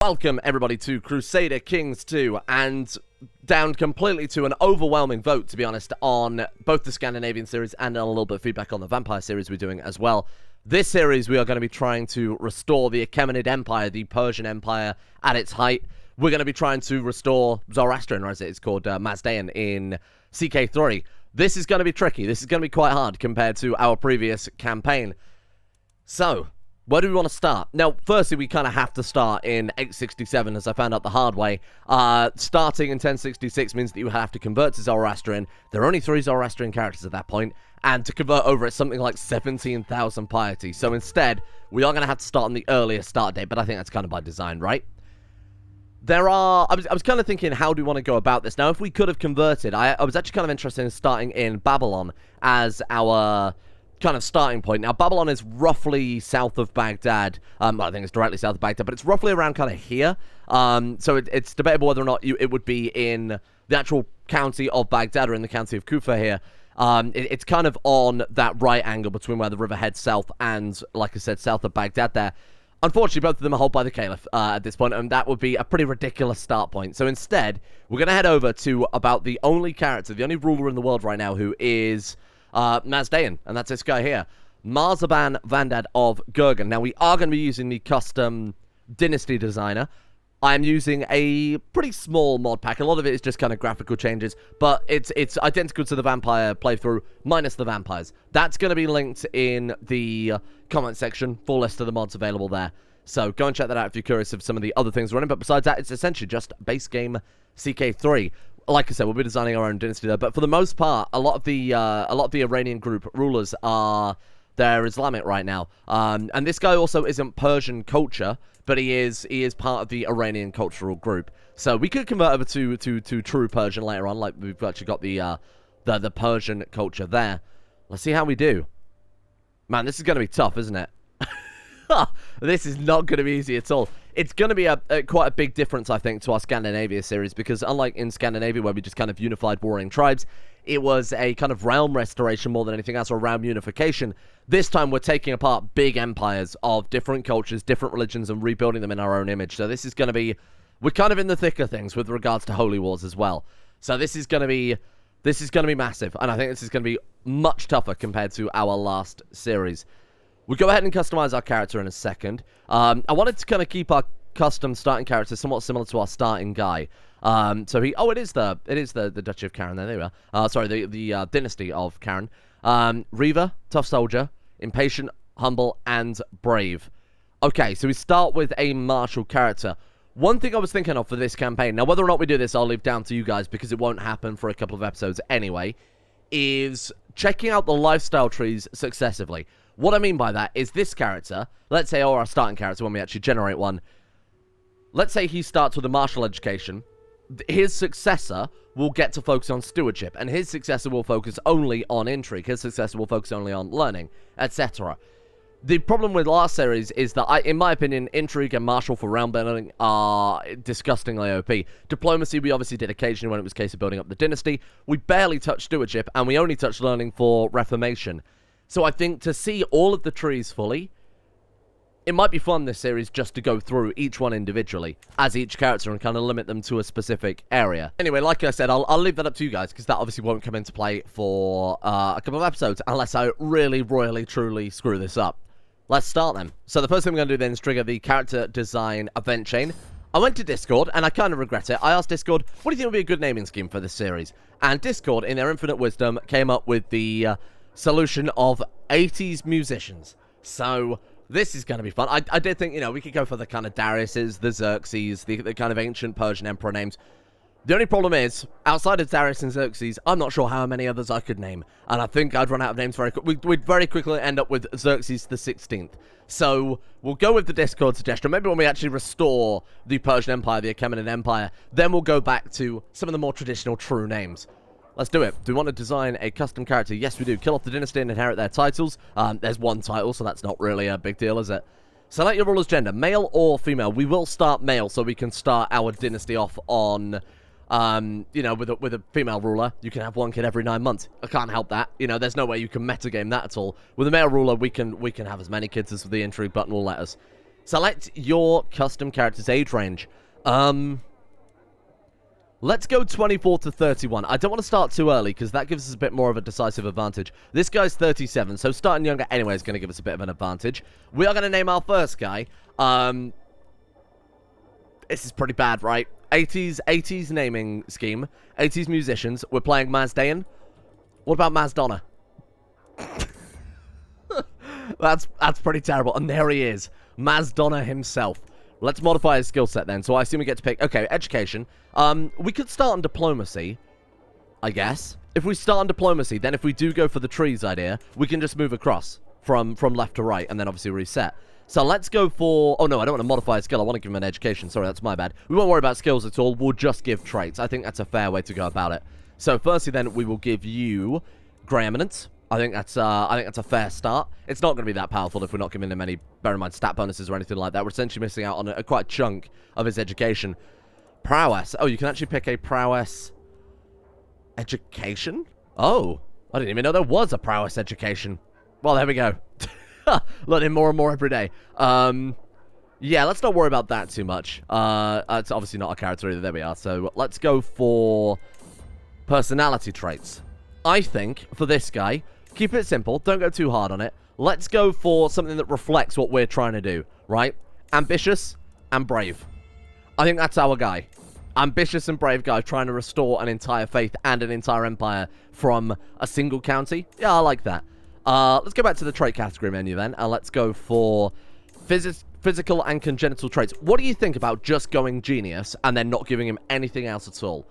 Welcome, everybody, to Crusader Kings II, and down completely to an overwhelming vote, to be honest, on both the Scandinavian series and a little bit of feedback on the Vampire series we're doing as well. This series, we are going to be trying to restore the Achaemenid Empire, the Persian Empire, at its height. We're going to be trying to restore Zoroastrian, or as it's called, Mazda in CK3. This is going to be tricky. This is going to be quite hard compared to our previous campaign. So, where do we want to start? Now, firstly, we kind of have to start in 867, as I found out the hard way. Starting in 1066 means that you have to convert to Zoroastrian. There are only 3 Zoroastrian characters at that point, and to convert over, it's something like 17,000 piety. So instead, we are going to have to start on the earlier start date, but I think that's kind of by design, right? I was kind of thinking, how do we want to go about this? Now, if we could have converted, I was actually kind of interested in starting in Babylon as our kind of starting point. Now, Babylon is roughly south of Baghdad. Well, I think it's directly south of Baghdad, but it's roughly around kind of here. So it's debatable whether or not it would be in the actual county of Baghdad or in the county of Kufa here. It's kind of on that right angle between where the river heads south and, like I said, south of Baghdad there. Unfortunately, both of them are held by the Caliph at this point, and that would be a pretty ridiculous start point. So instead, we're going to head over to about the only character, the only ruler in the world right now who is Mazdaean, and that's this guy here, Marzaban Vandad of Gurgen. Now, we are going to be using the custom Dynasty designer. I'm using a pretty small mod pack. A lot of it is just kind of graphical changes, but it's identical to the Vampire playthrough, minus the vampires. That's going to be linked in the comment section, full list of the mods available there. So go and check that out if you're curious of some of the other things running, but besides that, it's essentially just base game CK3. Like I said, we'll be designing our own dynasty there, but for the most part, a lot of the Iranian group rulers they're Islamic right now. And this guy also isn't Persian culture, but he is part of the Iranian cultural group. So we could convert over to true Persian later on, like we've actually got the Persian culture there. Let's see how we do. Man, this is going to be tough, isn't it? This is not going to be easy at all. It's going to be quite a big difference, I think, to our Scandinavia series, because unlike in Scandinavia, where we just kind of unified warring tribes, it was a kind of realm restoration more than anything else, or realm unification. This time, we're taking apart big empires of different cultures, different religions, and rebuilding them in our own image. So this is going to be, we're kind of in the thick of things with regards to holy wars as well. So this is going to be massive, and I think this is going to be much tougher compared to our last series. We'll go ahead and customize our character in a second. I wanted to kind of keep our custom starting character somewhat similar to our starting guy. So he, it is the Duchy of Karin. There we are. Sorry, the Dynasty of Karin. Reaver, tough soldier, impatient, humble, and brave. Okay, so we start with a martial character. One thing I was thinking of for this campaign, now whether or not we do this, I'll leave down to you guys because it won't happen for a couple of episodes anyway, is checking out the lifestyle trees successively. What I mean by that is this character, let's say, or our starting character when we actually generate one, let's say he starts with a martial education, his successor will get to focus on stewardship, and his successor will focus only on intrigue, his successor will focus only on learning, etc. The problem with last series is that, in my opinion, intrigue and martial for realm building are disgustingly OP. Diplomacy, we obviously did occasionally when it was a case of building up the dynasty. We barely touched stewardship, and we only touched learning for reformation. So I think to see all of the trees fully, it might be fun this series just to go through each one individually as each character and kind of limit them to a specific area. Anyway, like I said, I'll leave that up to you guys because that obviously won't come into play for a couple of episodes unless I really, royally, truly screw this up. Let's start then. So the first thing I'm going to do then is trigger the character design event chain. I went to Discord, and I kind of regret it. I asked Discord, what do you think would be a good naming scheme for this series? And Discord, in their infinite wisdom, came up with the solution of 80s musicians. So this is going to be fun. I did think, we could go for the kind of Dariuses, the Xerxes, the kind of ancient Persian emperor names. The only problem is, outside of Darius and Xerxes, I'm not sure how many others I could name. And I think I'd run out of names very quickly. We'd very quickly end up with Xerxes the 16th. So we'll go with the Discord suggestion. Maybe when we actually restore the Persian Empire, the Achaemenid Empire, then we'll go back to some of the more traditional true names. Let's do it. Do we want to design a custom character? Yes, we do. Kill off the dynasty and inherit their titles. There's one title, so that's not really a big deal, is it? Select your ruler's gender, male or female. We will start male, so we can start our dynasty off on with a female ruler. You can have one kid every 9 months. I can't help that. There's no way you can metagame that at all. With a male ruler, we can have as many kids as the intrigue button will let us. Select your custom character's age range. Let's go 24 to 31. I don't want to start too early because that gives us a bit more of a decisive advantage. This guy's 37, so starting younger anyway is going to give us a bit of an advantage. We are going to name our first guy. This is pretty bad, right? 80s naming scheme. 80s musicians. We're playing Mazdaean. What about Mazdonna? That's pretty terrible. And there he is. Mazdonna himself. Let's modify his skill set then. So I assume we get to pick... Okay, education. We could start on diplomacy, I guess. If we start on diplomacy, then if we do go for the trees idea, we can just move across from left to right and then obviously reset. So let's go for... Oh, no, I don't want to modify a skill. I want to give him an education. Sorry, that's my bad. We won't worry about skills at all. We'll just give traits. I think that's a fair way to go about it. So firstly, then, we will give you Grey Eminence. I think that's a fair start. It's not going to be that powerful if we're not giving him any, bear in mind, stat bonuses or anything like that. We're essentially missing out on a quite chunk of his education. Prowess. Oh, you can actually pick a prowess education? Oh, I didn't even know there was a prowess education. Well, there we go. Learning more and more every day. Yeah, let's not worry about that too much. It's obviously not a character either. There we are. So let's go for personality traits. I think, for this guy, keep it simple. Don't go too hard on it. Let's go for something that reflects what we're trying to do, right? Ambitious and brave. I think that's our guy. Ambitious and brave guy trying to restore an entire faith and an entire empire from a single county. Yeah, I like that. Let's go back to the trait category menu then, and let's go for physical and congenital traits. What do you think about just going genius and then not giving him anything else at all?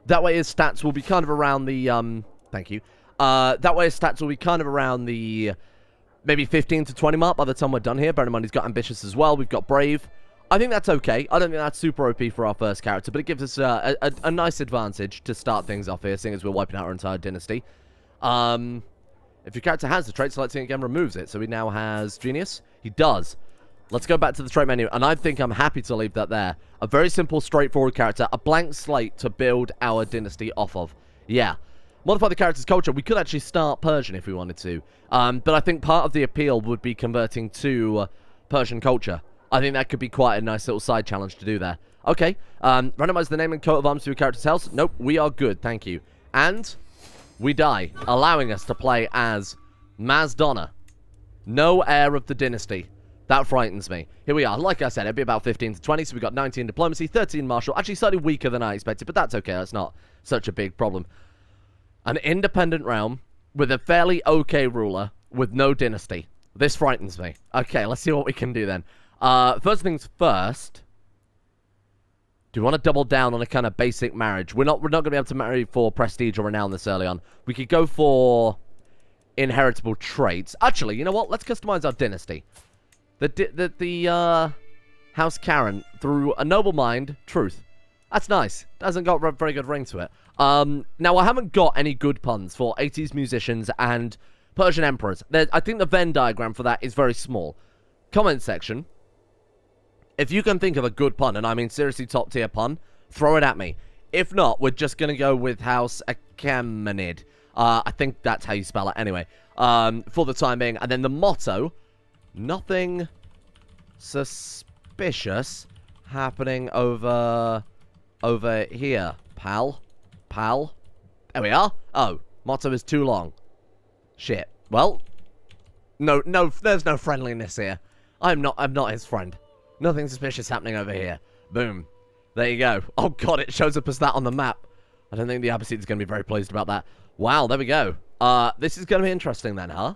That way his stats will be kind of around the, thank you. That way his stats will be kind of around the maybe 15 to 20 mark by the time we're done here. Bear in mind he's got ambitious as well. We've got brave. I think that's okay. I don't think that's super OP for our first character, but it gives us a nice advantage to start things off here, seeing as we're wiping out our entire dynasty. If your character has the trait, selecting it again removes it. So he now has genius. He does. Let's go back to the trait menu, and I think I'm happy to leave that there. A very simple, straightforward character. A blank slate to build our dynasty off of. Yeah. Modify the character's culture. We could actually start Persian if we wanted to. But I think part of the appeal would be converting to Persian culture. I think that could be quite a nice little side challenge to do there. Okay. Randomize the name and coat of arms to your character's house. Nope. We are good. Thank you. And we die, allowing us to play as Mazdonna. No heir of the dynasty. That frightens me. Here we are. Like I said, it'd be about 15 to 20, so we got 19 diplomacy, 13 martial. Actually, slightly weaker than I expected, but that's okay. That's not such a big problem. An independent realm with a fairly okay ruler with no dynasty. This frightens me. Okay, let's see what we can do then. First things first. Do you want to double down on a kind of basic marriage? We're not going to be able to marry for prestige or renown this early on. We could go for inheritable traits. Actually, you know what? Let's customize our dynasty. The House Karin, through a noble mind, truth. That's nice. Hasn't got a very good ring to it. Now, I haven't got any good puns for 80s musicians and Persian emperors. I think the Venn diagram for that is very small. Comment section. If you can think of a good pun, and I mean seriously top tier pun, throw it at me. If not, we're just going to go with House Achaemenid. I think that's how you spell it anyway. For the time being. And then the motto, nothing suspicious happening over here, pal. Pal. There we are. Oh, motto is too long. Shit. Well, no, there's no friendliness here. I'm not his friend. Nothing suspicious happening over here. Boom. There you go. Oh, God, it shows up as that on the map. I don't think the Abbasid is going to be very pleased about that. Wow, there we go. This is going to be interesting then, huh?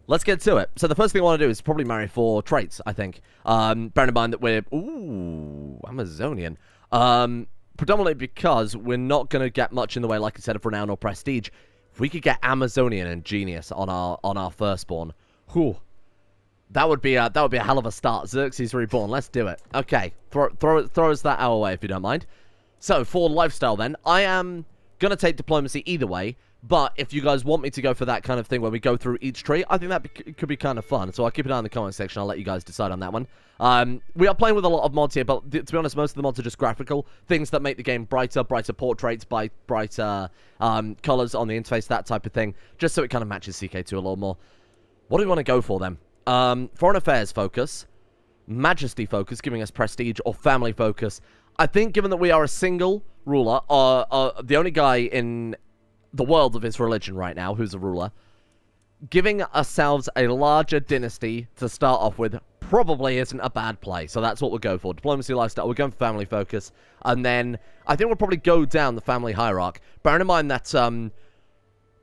Let's get to it. So the first thing I want to do is probably marry for traits, I think. Bearing in mind that we're... Ooh, Amazonian. Predominantly because we're not going to get much in the way, like I said, of renown or prestige. If we could get Amazonian and genius on our firstborn, whew. That would be a hell of a start. Xerxes Reborn. Let's do it. Okay. Throw us that our way if you don't mind. So, for lifestyle then, I am going to take diplomacy either way. But if you guys want me to go for that kind of thing where we go through each tree, I think that could be kind of fun. So I'll keep an eye in the comment section. I'll let you guys decide on that one. We are playing with a lot of mods here, but to be honest, most of the mods are just graphical. Things that make the game brighter portraits, brighter colors on the interface, that type of thing. Just so it kind of matches CK2 a little more. What do we want to go for then? Foreign affairs focus. majesty focus, giving us prestige, or family focus. I think given that we are a single ruler, the only guy in the world of his religion right now who's a ruler, giving ourselves a larger dynasty to start off with probably isn't a bad play. So that's what we'll go for. Diplomacy, lifestyle, we're going for family focus. And then I think we'll probably go down the family hierarchy. Bearing in mind that,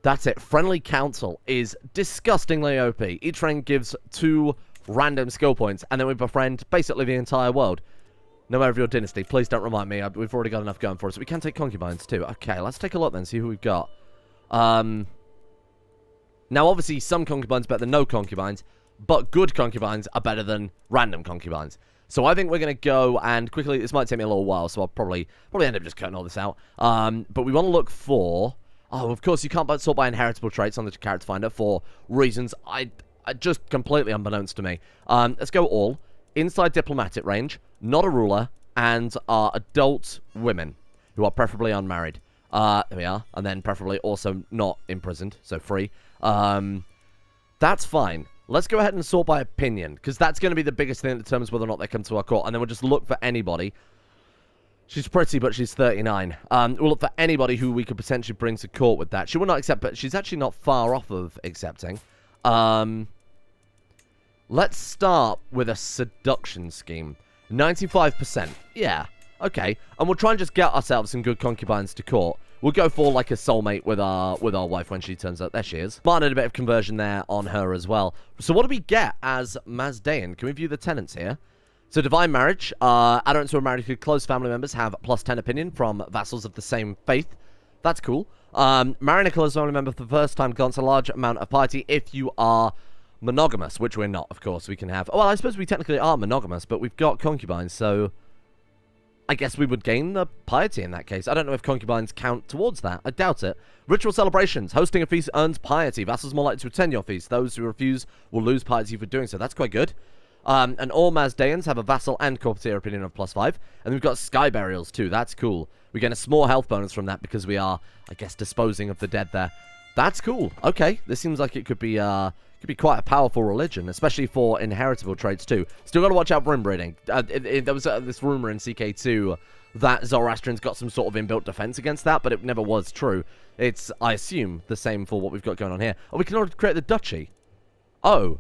that's it. Friendly council is disgustingly OP. Each rank gives 2 random skill points, and then we befriend basically the entire world. No matter of your dynasty, please don't remind me. We've already got enough going for us. We can take concubines too. Okay, let's take a look then, see who we've got. Now, obviously, some concubines are better than no concubines, but good concubines are better than random concubines. So I think we're going to go and quickly, this might take me a little while, so I'll probably end up just cutting all this out. But we want to look for, oh, of course, you can't sort by inheritable traits on the character finder for reasons I just completely unbeknownst to me. Let's go all. Inside diplomatic range, not a ruler, and are adult women who are preferably unmarried. There we are. And then preferably also not imprisoned, so free. That's fine. Let's go ahead and sort by opinion, because that's going to be the biggest thing that determines whether or not they come to our court. And then we'll just look for anybody. She's pretty, but she's 39. We'll look for anybody who we could potentially bring to court with that. She will not accept, but she's actually not far off of accepting. Let's start with a seduction scheme. 95%. Yeah. Okay. And we'll try and just get ourselves some good concubines to court. We'll go for like a soulmate with our wife when she turns up. There she is. Martin did a bit of conversion there on her as well. So what do we get as Mazdaean? Can we view the tenants here? So divine marriage. Adherents who are married to close family members have +10 opinion from vassals of the same faith. That's cool. Marrying a close family member for the first time grants a large amount of piety if you are monogamous, which we're not, of course. We can have... Well, I suppose we technically are monogamous, but we've got concubines, so... I guess we would gain the piety in that case. I don't know if concubines count towards that. I doubt it. Ritual celebrations. Hosting a feast earns piety. Vassals more likely to attend your feast. Those who refuse will lose piety for doing so. That's quite good. And all Mazdaeans have a vassal and courtier opinion of +5. And we've got sky burials too. That's cool. We get a small health bonus from that because we are, I guess, disposing of the dead there. That's cool. Okay. This seems like it could be quite a powerful religion, especially for inheritable traits too. Still got to watch out for inbreeding. There was this rumor in CK2 that Zoroastrians got some sort of inbuilt defense against that, but it never was true. It's, I assume, the same for what we've got going on here. Oh, we can already create the duchy. Oh.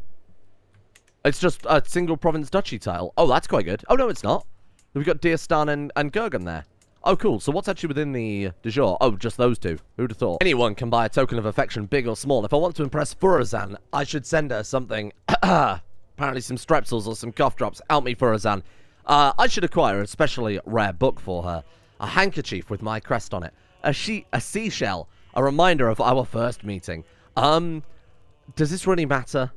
It's just a single province duchy tile. Oh, that's quite good. Oh, no, it's not. We've got Diastan and Gurgen there. Oh, cool. So what's actually within the de jure? Oh, just those two. Who'd have thought? Anyone can buy a token of affection, big or small. If I want to impress Furazan, I should send her something. Apparently some strepsils or some cough drops. Help me, Furazan. I should acquire a especially rare book for her. A handkerchief with my crest on it. A seashell. A reminder of our first meeting. Does this really matter?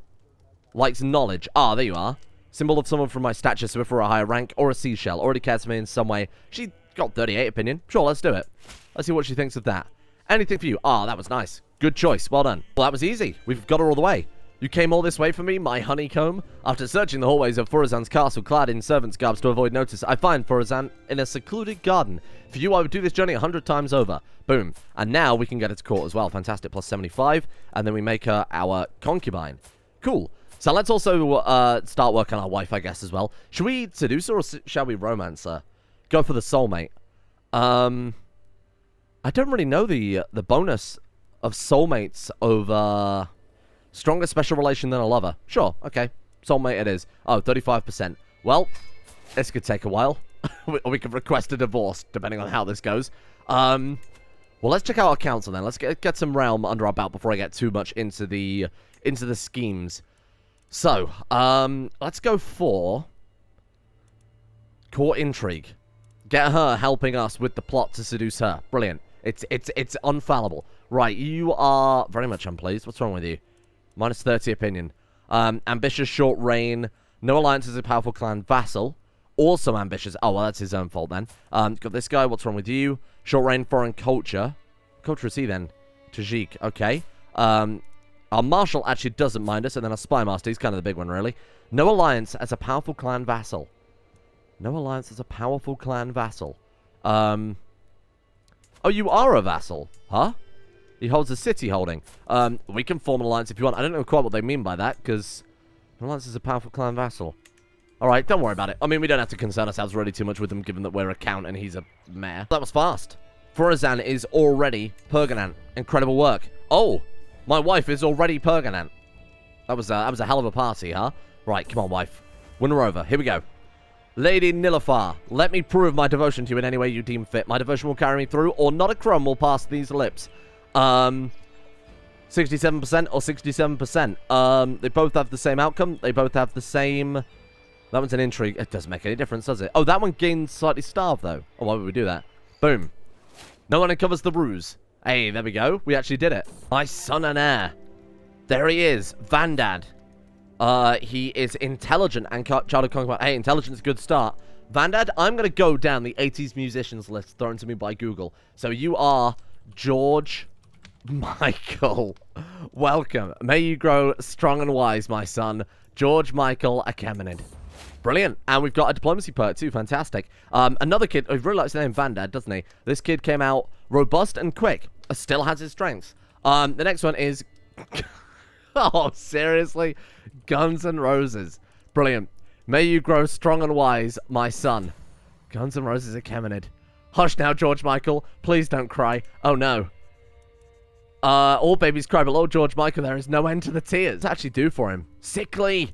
Likes knowledge. Ah, there you are. Symbol of someone from my stature, so if we're a higher rank, or a seashell. Already cares for me in some way. She got 38 opinion. Sure, let's do it. Let's see what she thinks of that. Anything for you? Ah, that was nice. Good choice. Well done. Well, that was easy. We've got her all the way. You came all this way for me, my honeycomb? After searching the hallways of Furazan's castle clad in servants' garbs to avoid notice, I find Furazan in a secluded garden. For you, I would do this journey 100 times over. Boom. And now we can get her to court as well. Fantastic. +75. And then we make her our concubine. Cool. So let's also start working on our wife, I guess, as well. Should we seduce her or shall we romance her? Go for the soulmate. I don't really know the bonus of soulmates over stronger special relation than a lover. Sure, okay. Soulmate it is. Oh, 35%. Well, this could take a while. We could request a divorce, depending on how this goes. Well, let's check out our council then. Let's get some realm under our belt before I get too much into the schemes. So, let's go for court intrigue. Get her helping us with the plot to seduce her. Brilliant. It's unfallible. Right, you are very much unpleased. What's wrong with you? -30 opinion. Ambitious, short reign. No alliance as a powerful clan vassal. Also ambitious. Oh, well, that's his own fault then. Got this guy. What's wrong with you? Short reign, foreign culture. Culture is he then? Tajik. Okay. Our marshal actually doesn't mind us, and then our spy master. He's kind of the big one, really. No alliance as a powerful clan vassal. No alliance as a powerful clan vassal. Oh, you are a vassal. Huh? He holds a city holding. We can form an alliance if you want. I don't know quite what they mean by that, because an alliance is a powerful clan vassal. Alright, don't worry about it. I mean, we don't have to concern ourselves really too much with him, given that we're a count and he's a mayor. That was fast. Furazan is already Perganant. Incredible work. Oh, my wife is already Perganant. That was a hell of a party, huh? Right, come on, wife. Win her over. Here we go. Lady Nilafar, let me prove my devotion to you in any way you deem fit. My devotion will carry me through, or not a crumb will pass these lips. 67% or 67%. They both have the same outcome. They both have the same... That one's an intrigue. It doesn't make any difference, does it? Oh, that one gains slightly starved, though. Oh, why would we do that? Boom. No one uncovers the ruse. Hey, there we go. We actually did it. My son and heir. There he is. Vandad. He is intelligent and child of concubine. Hey, intelligence is a good start. Vandad, I'm going to go down the 80s musicians list thrown to me by Google. So you are George Michael. Welcome. May you grow strong and wise, my son. George Michael Achaemenid. Brilliant. And we've got a diplomacy perk too. Fantastic. Another kid, I really likes the name Vandad, doesn't he? This kid came out robust and quick. Still has his strengths. The next one is... Oh, seriously? Guns N' Roses. Brilliant. May you grow strong and wise, my son. Guns N' Roses Achaemenid. Hush now, George Michael. Please don't cry. Oh, no. All babies cry, but Lord George Michael, there is no end to the tears. What's actually do for him? Sickly.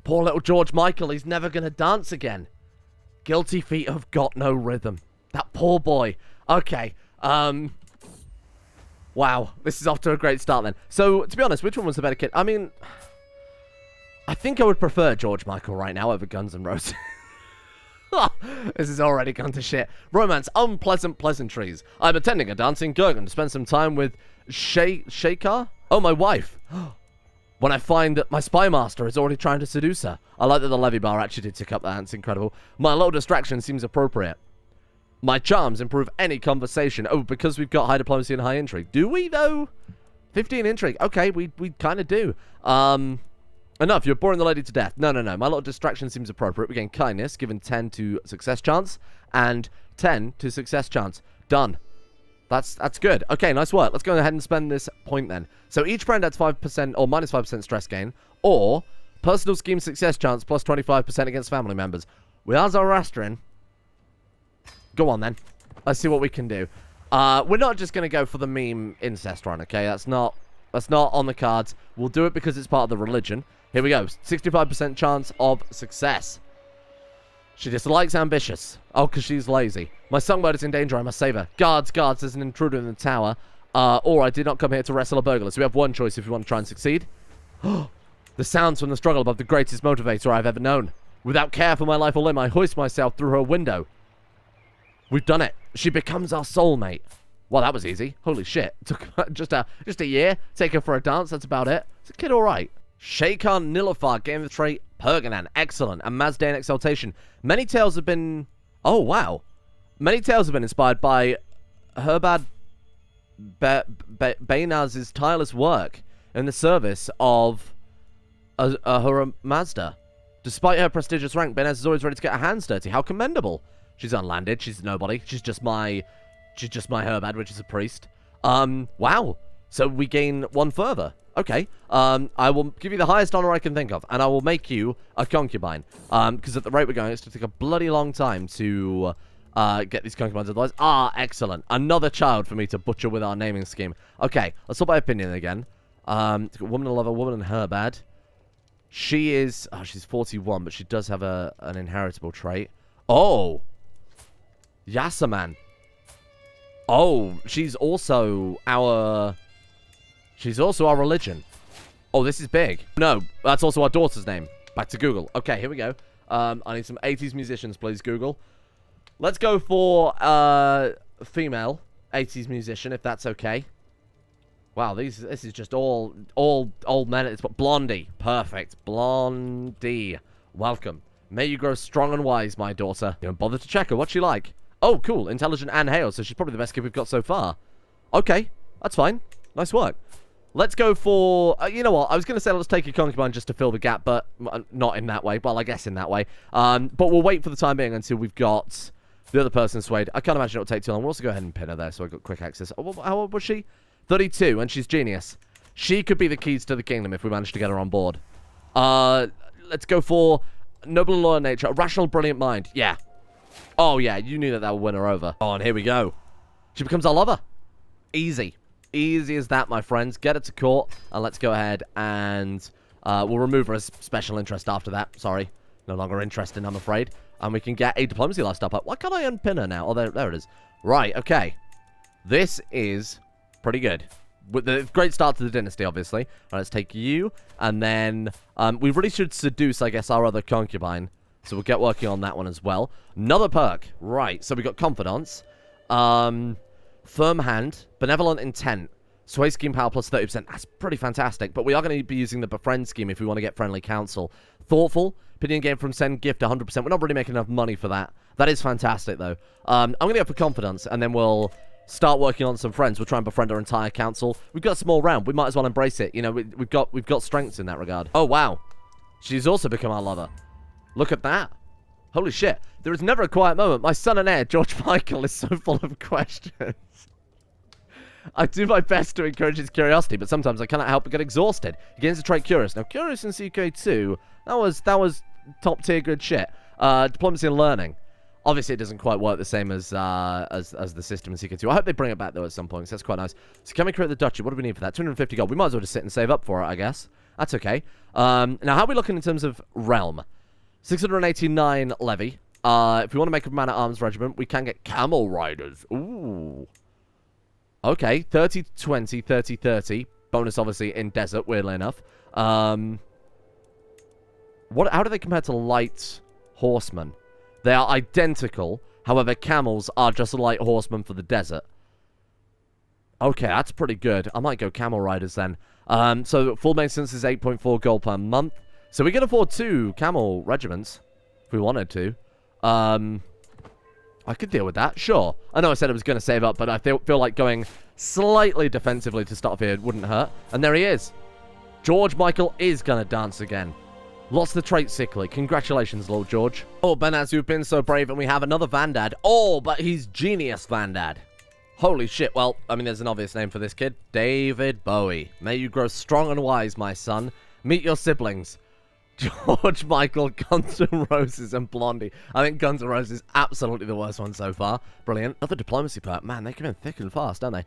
Poor little George Michael, he's never going to dance again. Guilty feet have got no rhythm. That poor boy. Okay. Wow, this is off to a great start then. So, to be honest, which one was the better kid? I mean, I think I would prefer George Michael right now over Guns N' Roses. This has already gone to shit. Romance, unpleasant pleasantries. I'm attending a dance in Gurgen to spend some time with Sheikar? Oh, my wife. When I find that my spy master is already trying to seduce her. I like that the levy bar actually did tick up that. It's incredible. My low distraction seems appropriate. My charms improve any conversation. Oh, because we've got high diplomacy and high intrigue. Do we, though? 15 intrigue. Okay, we kind of do. Enough. You're boring the lady to death. No. My lot of distraction seems appropriate. We gain kindness, given 10 to success chance, and 10 to success chance. Done. That's good. Okay, nice work. Let's go ahead and spend this point then. So each friend adds 5% or minus 5% stress gain, or personal scheme success chance plus 25% against family members. We are Zoroastrian. Go on, then. Let's see what we can do. We're not just going to go for the meme incest run, okay? That's not on the cards. We'll do it because it's part of the religion. Here we go. 65% chance of success. She dislikes ambitious. Oh, because she's lazy. My songbird is in danger. I must save her. Guards, there's an intruder in the tower. Or I did not come here to wrestle a burglar. So we have one choice if we want to try and succeed. The sounds from the struggle above the greatest motivator I've ever known. Without care for my life or limb, I hoist myself through her window. We've done it. She becomes our soulmate. Well, that was easy. Holy shit. Took just a year. Take her for a dance. That's about it. Is the kid all right? Sheikar Nilafar gained the trait Perganan. Excellent. And Mazdain Exaltation. Many tales have been... Oh, wow. Many tales have been inspired by Herbad Bainaz's tireless work in the service of Ahura Mazda. Despite her prestigious rank, Bainaz is always ready to get her hands dirty. How commendable. She's unlanded. She's nobody. She's just my Herbad, which is a priest. Wow. So we gain one further. Okay. I will give you the highest honor I can think of, and I will make you a concubine. Because at the rate we're going, it's going to take a bloody long time to get these concubines. Otherwise, excellent. Another child for me to butcher with our naming scheme. Okay. Let's sort by opinion again. Woman and lover, woman and Herbad. She is... Oh, she's 41, but she does have an inheritable trait. Oh. Yasaman. Oh, she's also our religion. Oh, this is big. No, that's also our daughter's name. Back to Google. Okay, here we go. I need some 80s musicians, please, Google. Let's go for female 80s musician, if that's okay. Wow, this is just all old men. It's Blondie. Perfect. Blondie. Welcome. May you grow strong and wise, my daughter. Don't bother to check her. What's she like? Oh, cool. Intelligent and hale, so she's probably the best kid we've got so far. Okay, that's fine. Nice work. Let's go for... you know what? I was going to say let's take a concubine just to fill the gap, but not in that way. Well, I guess in that way. But we'll wait for the time being until we've got the other person swayed. I can't imagine it'll take too long. We'll also go ahead and pin her there so I've got quick access. Oh, how old was she? 32, and she's genius. She could be the keys to the kingdom if we manage to get her on board. Let's go for Noble and loyal nature. Rational, brilliant mind. Yeah. Oh, yeah. You knew that would win her over. Oh, and here we go. She becomes our lover. Easy. Easy as that, my friends. Get her to court. And let's go ahead and we'll remove her as special interest after that. Sorry. No longer interested, I'm afraid. And we can get a diplomacy lifestyle up. Why can't I unpin her now? Oh, there it is. Right, okay. This is pretty good. With the great start to the dynasty, obviously. All right, let's take you. And then we really should seduce, I guess, our other concubine. So we'll get working on that one as well. Another perk. Right, so we got confidence. Firm hand. Benevolent intent. Sway scheme power plus 30%. That's pretty fantastic. But we are going to be using the befriend scheme if we want to get friendly counsel. Thoughtful. Opinion gain from send gift 100%. We're not really making enough money for that. That is fantastic, though. I'm going to go for confidence, and then we'll start working on some friends. We'll try and befriend our entire council. We've got a small round. We might as well embrace it. You know, we've got strengths in that regard. Oh, wow. She's also become our lover. Look at that. Holy shit. There is never a quiet moment. My son and heir, George Michael, is so full of questions. I do my best to encourage his curiosity, but sometimes I cannot help but get exhausted. He gains the trait Curious. Now, Curious in CK2, that was top tier good shit. Diplomacy and learning. Obviously, it doesn't quite work the same as the system in CK2. I hope they bring it back, though, at some point, so that's quite nice. So can we create the duchy? What do we need for that? 250 gold. We might as well just sit and save up for it, I guess. That's okay. Now, how are we looking in terms of realm? 689 levy. If we want to make a man-at-arms regiment, we can get camel riders. Ooh. Okay, 30-20, 30-30. Bonus, obviously, in desert, weirdly enough. How do they compare to light horsemen? They are identical. However, camels are just light horsemen for the desert. Okay, that's pretty good. I might go camel riders then. So, full maintenance is 8.4 gold per month. So, we can afford 2 camel regiments if we wanted to. I could deal with that, sure. I know I said I was going to save up, but I feel like going slightly defensively to start off here wouldn't hurt. And there he is. George Michael is going to dance again. Lost the trait sickly. Congratulations, Lord George. Oh, Benaz, you've been so brave, and we have another Vandad. Oh, but he's Genius Vandad. Holy shit. Well, I mean, there's an obvious name for this kid. David Bowie. May you grow strong and wise, my son. Meet your siblings. George Michael, Guns N' Roses, and Blondie. I think Guns N' Roses is absolutely the worst one so far. Brilliant. Another diplomacy perk. Man, they come in thick and fast, don't they?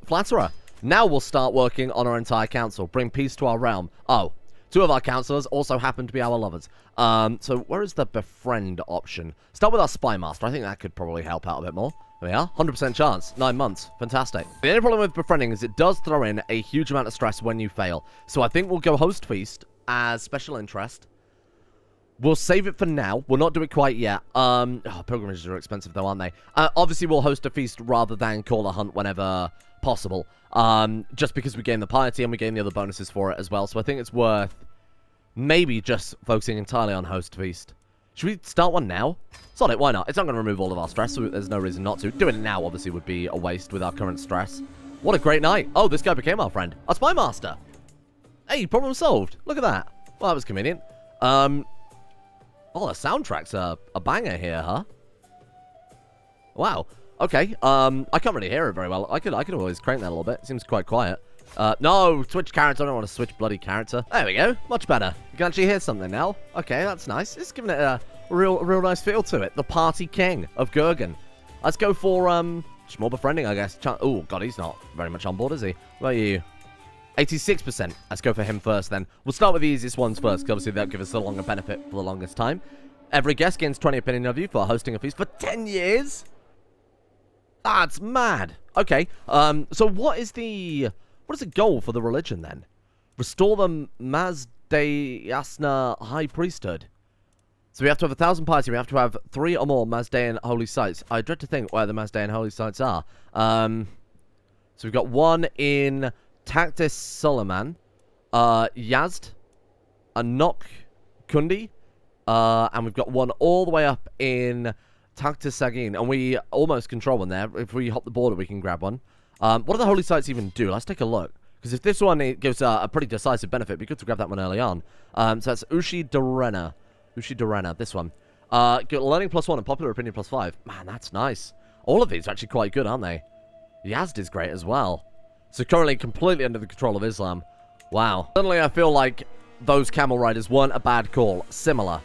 Flatterer. Now we'll start working on our entire council. Bring peace to our realm. Oh, 2 of our councillors also happen to be our lovers. So where is the befriend option? Start with our spy master. I think that could probably help out a bit more. There we are. 100% chance. 9 months. Fantastic. The only problem with befriending is it does throw in a huge amount of stress when you fail. So I think we'll go host feast as special interest. We'll save it for now. We'll not do it quite yet. Pilgrimages are expensive though, aren't they? Obviously, we'll host a feast rather than call a hunt whenever possible. Just because we gain the piety and we gain the other bonuses for it as well. So I think it's worth maybe just focusing entirely on host feast. Should we start one now? Sod it, why not? It's not going to remove all of our stress, so there's no reason not to. Doing it now, obviously, would be a waste with our current stress. What a great night. Oh, this guy became our friend. Our spy master. Hey, problem solved. Look at that. Well, that was convenient. Oh, the soundtrack's a banger here, huh? Wow. Okay. I can't really hear it very well. I could always crank that a little bit. It seems quite quiet. No, switch character. I don't want to switch bloody character. There we go. Much better. You can actually hear something now. Okay, that's nice. It's giving it a real nice feel to it. The party king of Gurgen. Let's go for just more befriending, I guess. Oh God, he's not very much on board, is he? What about you? 86%. Let's go for him first then. We'll start with the easiest ones first, because obviously they'll give us the longer benefit for the longest time. Every guest gains 20 opinion of you for hosting a feast for 10 years? That's mad. Okay, so what is the goal for the religion then? Restore the Mazdayasna High Priesthood. So we have to have 1,000 piety, we have to have 3 or more Mazdaean holy sites. I dread to think where the Mazdaean holy sites are. So we've got one in Taktis Suleiman, Yazd, Anok Kundi, and we've got one all the way up in Taktis Sagin, and we almost control one there. If we hop the border, we can grab one. What do the holy sites even do? Let's take a look. Because if this one gives a pretty decisive benefit, it'd be good to grab that one early on. So that's Ushi Dorena. This one. Got learning +1 and popular opinion +5. Man, that's nice. All of these are actually quite good, aren't they? Yazd is great as well. So currently completely under the control of Islam. Wow. Suddenly I feel like those camel riders weren't a bad call. Similar.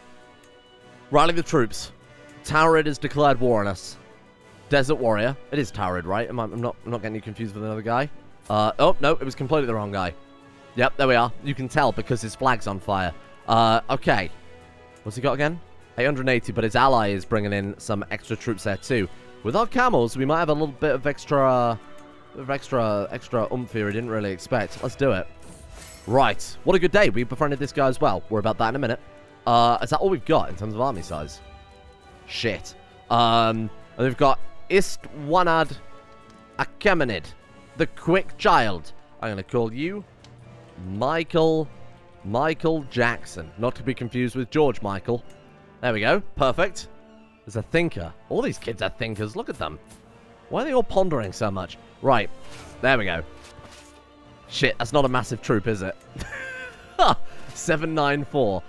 Rally the troops. Taurid has declared war on us. Desert Warrior. It is Taurid, right? I'm not getting you confused with another guy. Oh, no, it was completely the wrong guy. Yep, there we are. You can tell because his flag's on fire. Okay. What's he got again? 880, but his ally is bringing in some extra troops there too. With our camels, we might have a little bit of extra oomph here we didn't really expect. Let's do it. Right. What a good day. We befriended this guy as well. We're about that in a minute. Is that all we've got in terms of army size? Shit. And we've got Istwanad Achaemenid, the quick child. I'm going to call you Michael Jackson. Not to be confused with George Michael. There we go. Perfect. There's a thinker. All these kids are thinkers. Look at them. Why are they all pondering so much? Right. There we go. Shit, that's not a massive troop, is it? 794.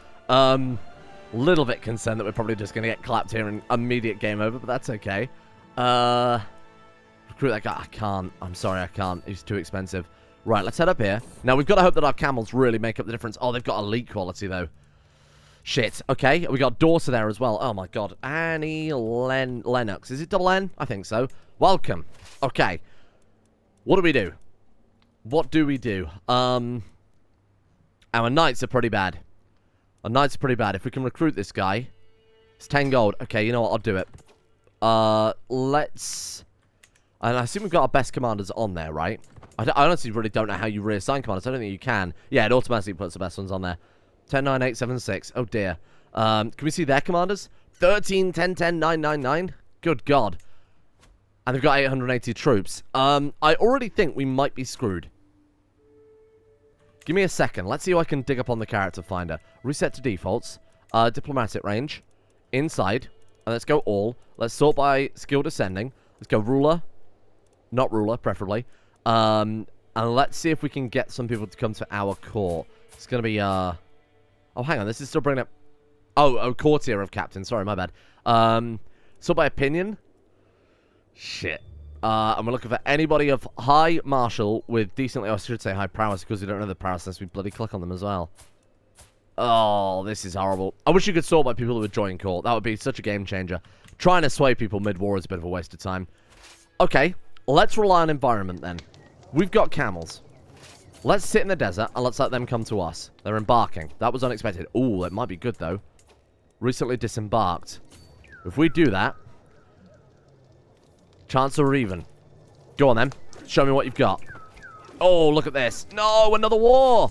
Little bit concerned that we're probably just going to get clapped here and immediate game over, but that's okay. Recruit that guy. I can't. I'm sorry, I can't. He's too expensive. Right, let's head up here. Now, we've got to hope that our camels really make up the difference. Oh, they've got elite quality, though. Shit. Okay, we got Dorsa there as well. Oh, my God. Annie Lennox. Is it double N? I think so. Welcome. Okay. What do we do? What do we do? Our knights are pretty bad. Our knights are pretty bad. If we can recruit this guy, it's 10 gold. Okay, you know what? I'll do it. Let's... And I assume we've got our best commanders on there, right? I honestly really don't know how you reassign commanders. I don't think you can. Yeah, it automatically puts the best ones on there. 10, 9, 8, 7, 6. Oh, dear. Can we see their commanders? 13, 10, 10, 9, 9, 9. Good God. And they've got 880 troops. I already think we might be screwed. Give me a second. Let's see if I can dig up on the character finder. Reset to defaults. Diplomatic range. Inside. And let's go all. Let's sort by skill descending. Let's go ruler. Not ruler, preferably. And let's see if we can get some people to come to our court. It's going to be, Oh, hang on. This is still bringing up... Oh, courtier of captain. Sorry, my bad. Sort by opinion. Shit. And we're looking for anybody of high martial with decently, I should say high prowess, because we don't know the prowess unless we bloody click on them as well. Oh, this is horrible. I wish you could sort by people who would join court. That would be such a game changer. Trying to sway people mid-war is a bit of a waste of time. Okay, let's rely on environment then. We've got camels. Let's sit in the desert and let's let them come to us. They're embarking. That was unexpected. Ooh, it might be good though. Recently disembarked. If we do that, chance are even. Go on then. Show me what you've got. Oh, look at this. No, another war.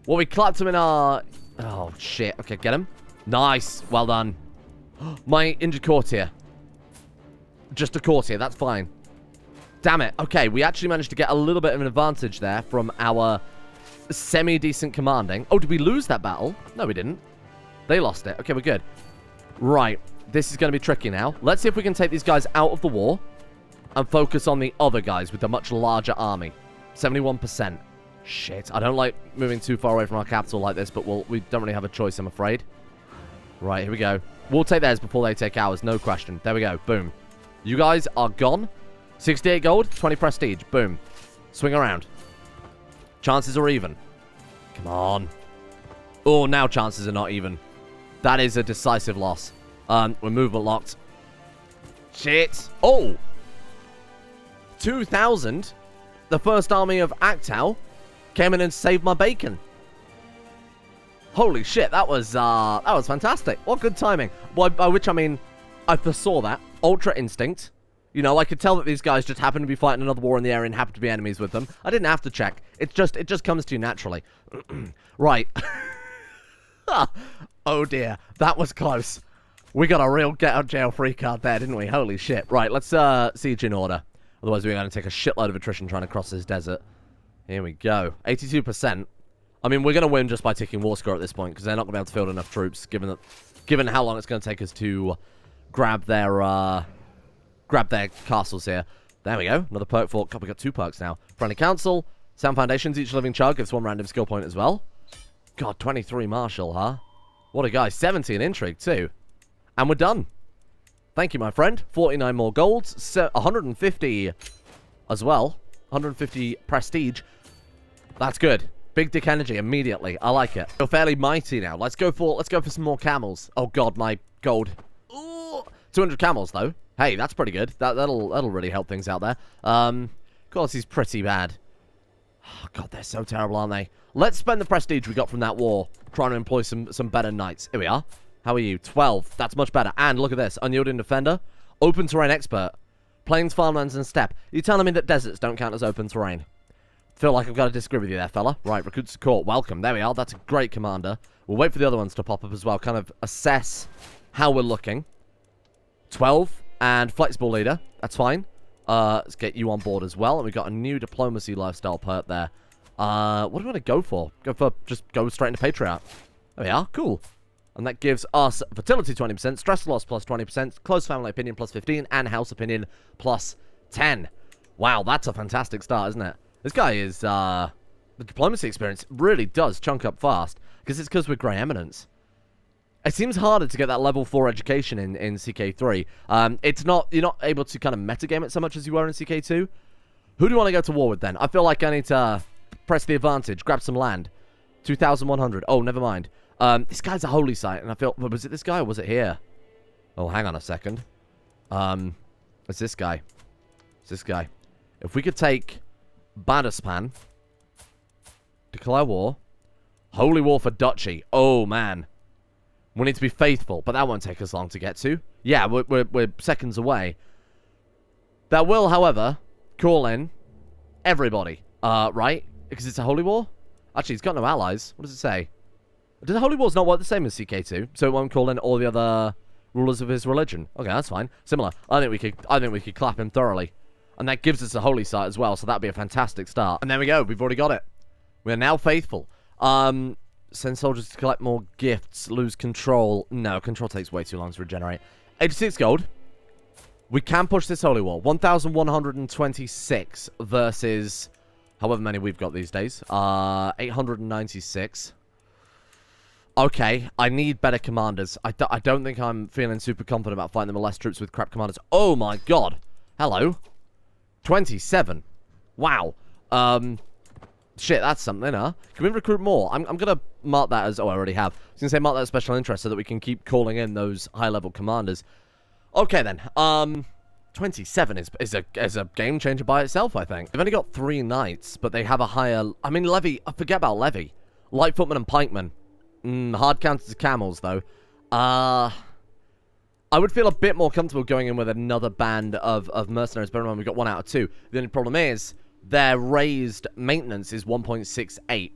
Well, we clapped him in our... Oh, shit. Okay, get him. Nice. Well done. My injured courtier. Just a courtier. That's fine. Damn it. Okay, we actually managed to get a little bit of an advantage there from our semi-decent commanding. Oh, did we lose that battle? No, we didn't. They lost it. Okay, we're good. Right. This is going to be tricky now. Let's see if we can take these guys out of the war and focus on the other guys with the much larger army. 71%. Shit. I don't like moving too far away from our capital like this, but we don't really have a choice, I'm afraid. Right, here we go. We'll take theirs before they take ours. No question. There we go. Boom. You guys are gone. 68 gold, 20 prestige. Boom. Swing around. Chances are even. Come on. Oh, now chances are not even. That is a decisive loss. We're movement locked. Shit. Oh. 2,000. The first army of Aktau came in and saved my bacon. Holy shit, that was fantastic. What good timing. By which I mean, I foresaw that. Ultra instinct. You know, I could tell that these guys just happened to be fighting another war in the area and happened to be enemies with them. I didn't have to check. It just comes to you naturally. Right. Oh dear, that was close. We got a real get-out-jail-free card there, didn't we? Holy shit. Right, let's siege in order. Otherwise, we're going to take a shitload of attrition trying to cross this desert. Here we go. 82%. I mean, we're going to win just by taking war score at this point, because they're not going to be able to field enough troops, given how long it's going to take us to grab their castles here. There we go. Another perk for... God, we got 2 perks now. Friendly Council. Sound Foundations. Each living child gives 1 random skill point as well. God, 23 martial, huh? What a guy. 70 in intrigue, too. And we're done. Thank you, my friend. 49 more golds. 150 as well. 150 prestige. That's good. Big dick energy immediately. I like it. You're fairly mighty now. Let's go for some more camels. Oh god, my gold. Ooh, 200 camels though. Hey, that's pretty good. That'll really help things out there. Quality's pretty bad. Oh god, they're so terrible, aren't they? Let's spend the prestige we got from that war trying to employ some better knights. Here we are. How are you? 12. That's much better. And look at this. Unyielding defender. Open terrain expert. Plains, farmlands, and steppe. You're telling me that deserts don't count as open terrain? Feel like I've got to disagree with you there, fella. Right, recruits to court. Welcome. There we are. That's a great commander. We'll wait for the other ones to pop up as well. Kind of assess how we're looking. 12 and flexible leader. That's fine. Let's get you on board as well. And we got a new diplomacy lifestyle perk there. What do we want to go for? Just go straight into patriarch. There we are. Cool. And that gives us fertility 20%, stress loss plus 20%, close family opinion plus 15, and house opinion plus 10. Wow, that's a fantastic start, isn't it? This guy is, the diplomacy experience really does chunk up fast, because we're Grey Eminence. It seems harder to get that level 4 education in CK3. It's not, you're not able to kind of metagame it so much as you were in CK2. Who do you want to go to war with then? I feel like I need to press the advantage, grab some land. 2,100. Oh, never mind. This guy's a holy site, and I feel... Was it this guy, or was it here? Oh, hang on a second. It's this guy. It's this guy. If we could take Badaspan, declare war, holy war for duchy. Oh, man. We need to be faithful, but that won't take us long to get to. Yeah, we're seconds away. That will, however, call in everybody, right? Because it's a holy war? Actually, it's got no allies. What does it say? Does the holy wars not work the same as CK2? So it won't call in all the other rulers of his religion. Okay, that's fine. Similar. I think we could clap him thoroughly. And that gives us a holy site as well, so that'd be a fantastic start. And there we go. We've already got it. We're now faithful. Send soldiers to collect more gifts. Lose control. No, control takes way too long to regenerate. 86 gold. We can push this holy war. 1,126 versus however many we've got these days. 896. Okay, I need better commanders. I don't think I'm feeling super confident about fighting them with less troops with crap commanders. Oh my god. Hello. 27. Wow. Shit, that's something, huh? Can we recruit more? I'm going to mark that as... Oh, I already have. I was going to say mark that as special interest so that we can keep calling in those high-level commanders. Okay, then. 27 is a game changer by itself, I think. They've only got 3 knights, but they have a higher... I mean, levy... Forget about levy. Light footmen and pikemen. Hard counter to camels, though. I would feel a bit more comfortable going in with another band of mercenaries. Bear in mind, we've got 1 out of 2. The only problem is their raised maintenance is 1.68.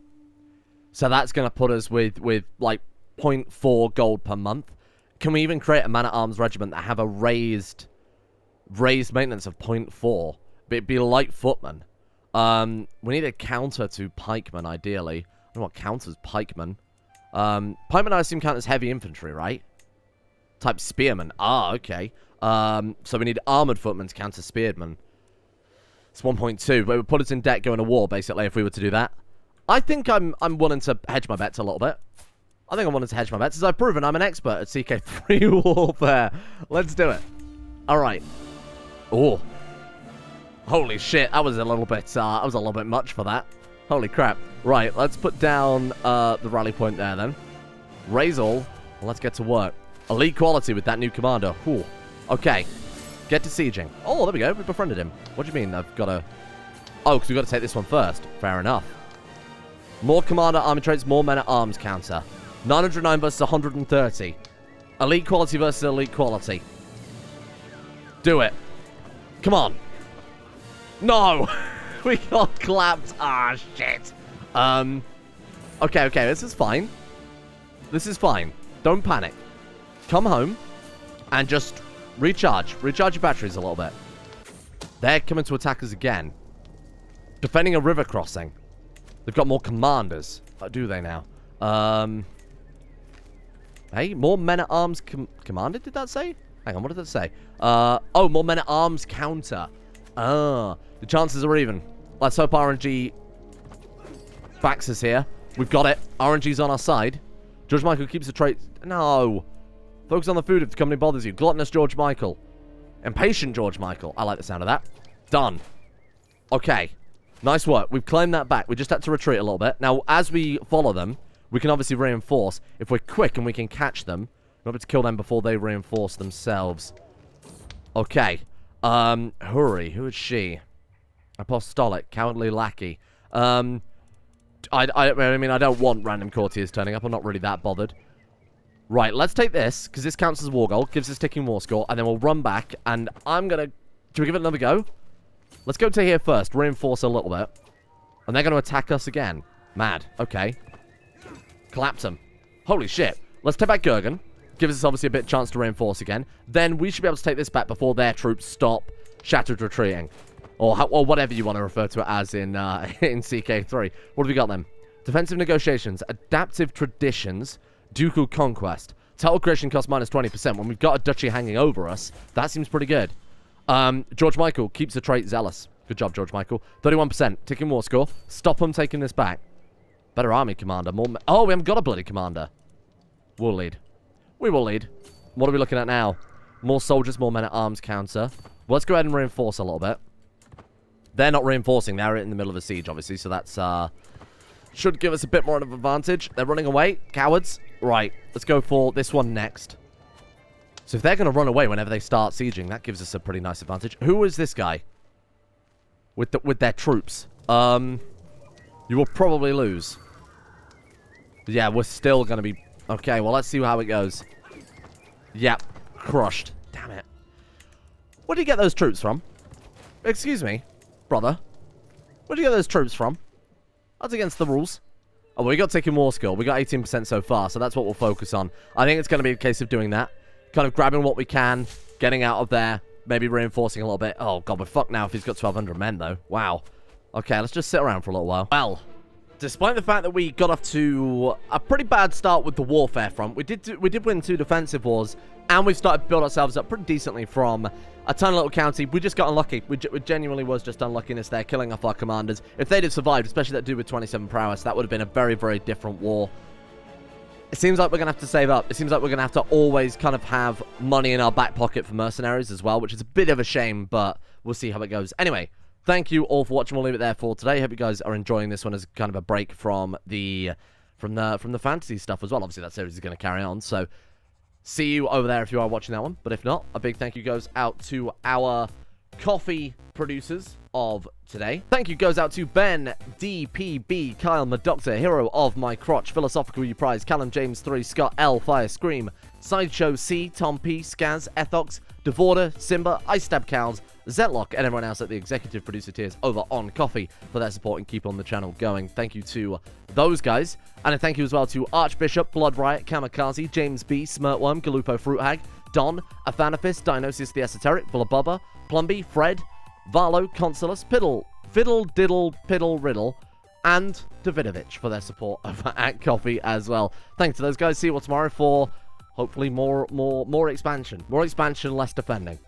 So that's going to put us with like 0.4 gold per month. Can we even create a man-at-arms regiment that have a raised maintenance of 0.4? It'd be light footmen. We need a counter to pikemen, ideally. I don't know what counters pikemen. Pikemen, I assume, count as heavy infantry, right? Type spearmen. Ah, okay. So we need armored footmen to counter spearmen. It's 1.2, but it would put us in debt going to war, basically, if we were to do that. I think I'm willing to hedge my bets a little bit. I think I'm willing to hedge my bets, as I've proven I'm an expert at CK3 warfare. Let's do it. Alright. Oh. Holy shit, that was a little bit much for that. Holy crap. Right, let's put down the rally point there, then. Raise all. And let's get to work. Elite quality with that new commander. Ooh. Okay. Get to sieging. Oh, there we go. We befriended him. What do you mean I've got to... Oh, because we've got to take this one first. Fair enough. More commander army traits, more men-at-arms counter. 909 versus 130. Elite quality versus elite quality. Do it. Come on. No! We got clapped. Ah, shit. Okay, this is fine. This is fine. Don't panic. Come home and just recharge. Recharge your batteries a little bit. They're coming to attack us again. Defending a river crossing. They've got more commanders. Oh, do they now? Hey, more men-at-arms commanded, did that say? Hang on, what did that say? Oh, more men-at-arms counter. The chances are even. Let's hope RNG backs us here. We've got it. RNG's on our side. George Michael keeps the trait. No. Focus on the food if the company bothers you. Gluttonous George Michael. Impatient George Michael. I like the sound of that. Done. Okay. Nice work. We've claimed that back. We just had to retreat a little bit. Now, as we follow them, we can obviously reinforce. If we're quick and we can catch them, we're able to kill them before they reinforce themselves. Okay. Hurry. Who is she? Apostolic. Cowardly lackey. I mean, I don't want random courtiers turning up. I'm not really that bothered. Right, let's take this, because this counts as war goal, gives us ticking war score, and then we'll run back, and I'm gonna... Should we give it another go? Let's go to here first, reinforce a little bit. And they're gonna attack us again. Mad. Okay. Collapse them. Holy shit. Let's take back Gurgen. Gives us obviously a bit of chance to reinforce again. Then we should be able to take this back before their troops stop shattered retreating. Or whatever you want to refer to it as in CK3. What have we got then? Defensive negotiations, adaptive traditions, ducal conquest. Total creation cost minus 20%. When we've got a duchy hanging over us, that seems pretty good. George Michael keeps the trait zealous. Good job, George Michael. 31%. Ticking war score. Stop them taking this back. Better army commander. More. Oh, we haven't got a bloody commander. We'll lead. We will lead. What are we looking at now? More soldiers, more men-at-arms counter. Well, let's go ahead and reinforce a little bit. They're not reinforcing. They're in the middle of a siege, obviously. So that's, should give us a bit more of an advantage. They're running away. Cowards. Right. Let's go for this one next. So if they're going to run away whenever they start sieging, that gives us a pretty nice advantage. Who is this guy? With their troops. You will probably lose. Yeah, we're still going to be... Okay, well, let's see how it goes. Yep. Crushed. Damn it. Where do you get those troops from? Excuse me, brother. Where do you get those troops from? That's against the rules. Oh, well, we got taking war skill. We got 18% so far, so that's what we'll focus on. I think it's going to be a case of doing that. Kind of grabbing what we can, getting out of there, maybe reinforcing a little bit. Oh, God, we're fucked now if he's got 1,200 men, though. Wow. Okay, let's just sit around for a little while. Well, despite the fact that we got off to a pretty bad start with the warfare front, we did win 2 defensive wars, and we've started to build ourselves up pretty decently from a tiny little county. We just got unlucky. We genuinely was just unluckiness there, killing off our commanders. If they'd have survived, especially that dude with 27 prowess, that would have been a very, very different war. It seems like we're going to have to save up. It seems like we're going to have to always kind of have money in our back pocket for mercenaries as well, which is a bit of a shame, but we'll see how it goes. Anyway, thank you all for watching. We'll leave it there for today. Hope you guys are enjoying this one as kind of a break from the fantasy stuff as well. Obviously, that series is going to carry on, so see you over there if you are watching that one. But if not, a big thank you goes out to our coffee producers of today. Thank you goes out to Ben, DPB, Kyle, Madoctor, Hero of My Crotch, Philosophical You Prize, Callum James 3, Scott L, Fire Scream, Sideshow C, Tom P, Skaz, Ethox, Devorder, Simba, Ice Stab Cows, Zetlock, and everyone else at the executive producer tiers over on Coffee for their support and keep on the channel going. Thank you to those guys. And a thank you as well to Archbishop, Blood Riot, Kamikaze, James B, Smirtworm, Galupo Fruit Hag, Don, Athanaphis, Dionysius the Esoteric, Bullabubba, Plumby, Fred, Varlo, Consulus, Fiddle, Diddle, Piddle, Riddle, and Davidovich for their support over at Coffee as well. Thanks to those guys. See you all tomorrow for hopefully more expansion. More expansion, less defending.